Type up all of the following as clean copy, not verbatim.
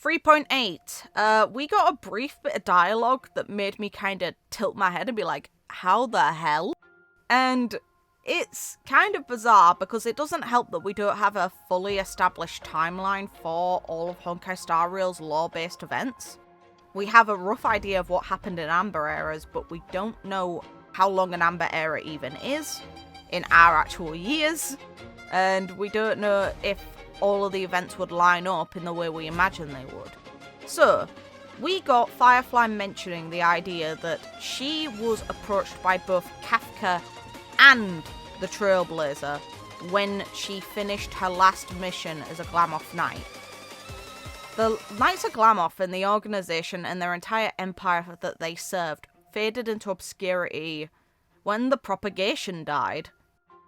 3.8. We got a brief bit of dialogue that made me kind of tilt my head and be like, how the hell? And it's kind of bizarre because it doesn't help that we don't have a fully established timeline for all of Honkai Star Rail's lore-based events. We have a rough idea of what happened in Amber eras, but we don't know how long an Amber era even is in our actual years, and we don't know if all of the events would line up in the way we imagine they would. So, we got Firefly mentioning the idea that she was approached by both Kafka and the Trailblazer when she finished her last mission as a Glamoth Knight. The Knights of Glamoth and the organization and their entire empire that they served faded into obscurity when the propagation died.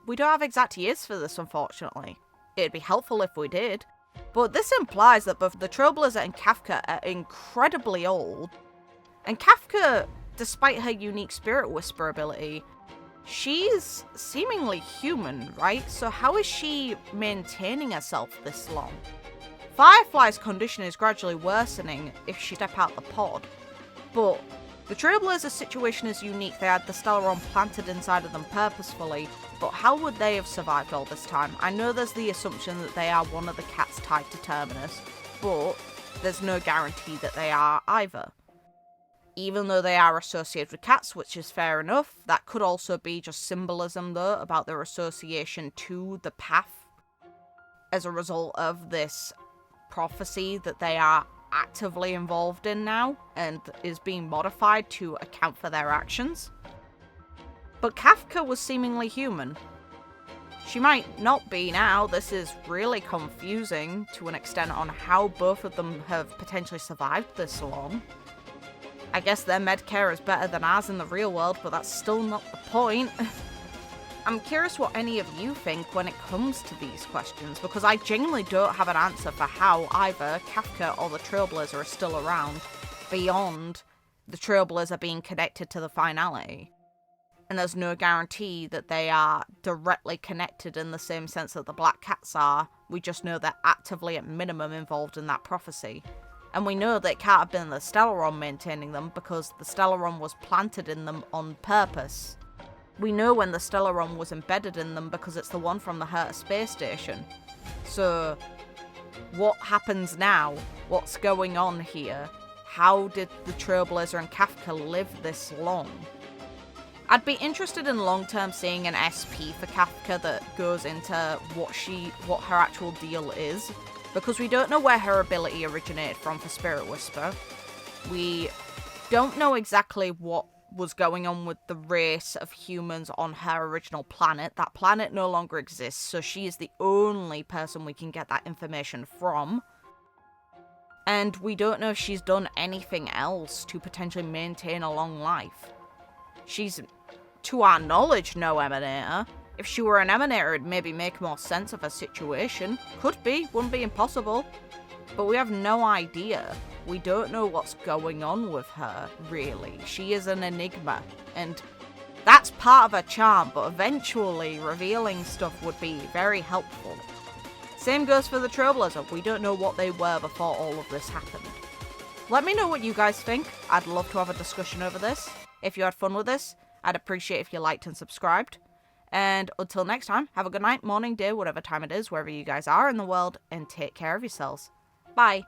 We don't have exact years for this, unfortunately. It'd be helpful if we did. But this implies that both the Trailblazer and Kafka are incredibly old. And Kafka, despite her unique spirit whisper ability, she's seemingly human, right? So how is she maintaining herself this long? Firefly's condition is gradually worsening if she step out the pod. But the Trailblazer's situation is unique. They had the Stellaron planted inside of them purposefully, but how would they have survived all this time? I know there's the assumption that they are one of the cats tied to Terminus, but there's no guarantee that they are either. Even though they are associated with cats, which is fair enough, that could also be just symbolism, though, about their association to the path as a result of this prophecy that they are actively involved in now and is being modified to account for their actions. But Kafka was seemingly human. She might not be now. This is really confusing to an extent on how both of them have potentially survived this long. I guess their medcare is better than ours in the real world, but that's still not the point. I'm curious what any of you think when it comes to these questions, because I genuinely don't have an answer for how either Kafka or the Trailblazer are still around, beyond the Trailblazer being connected to the finality. And there's no guarantee that they are directly connected in the same sense that the Black Cats are. We just know they're actively at minimum involved in that prophecy. And we know that it can't have been the Stellaron maintaining them, because the Stellaron was planted in them on purpose. We know when the Stellaron was embedded in them because it's the one from the Herta space station. So, what happens now? What's going on here? How did the Trailblazer and Kafka live this long? I'd be interested in long-term seeing an SP for Kafka that goes into what her actual deal is, because we don't know where her ability originated from for Spirit Whisper. We don't know exactly what was going on with the race of humans on her original planet. That planet no longer exists, so she is the only person we can get that information from. And we don't know if she's done anything else to potentially maintain a long life. She's, to our knowledge, no Emanator. If she were an Emanator, it'd maybe make more sense of her situation. Could be, wouldn't be impossible. But we have no idea. We don't know what's going on with her, really. She is an enigma, and that's part of her charm, but eventually revealing stuff would be very helpful. Same goes for the Trailblazer. We don't know what they were before all of this happened. Let me know what you guys think. I'd love to have a discussion over this. If you had fun with this, I'd appreciate if you liked and subscribed. And until next time, have a good night, morning, day, whatever time it is, wherever you guys are in the world, and take care of yourselves. Bye.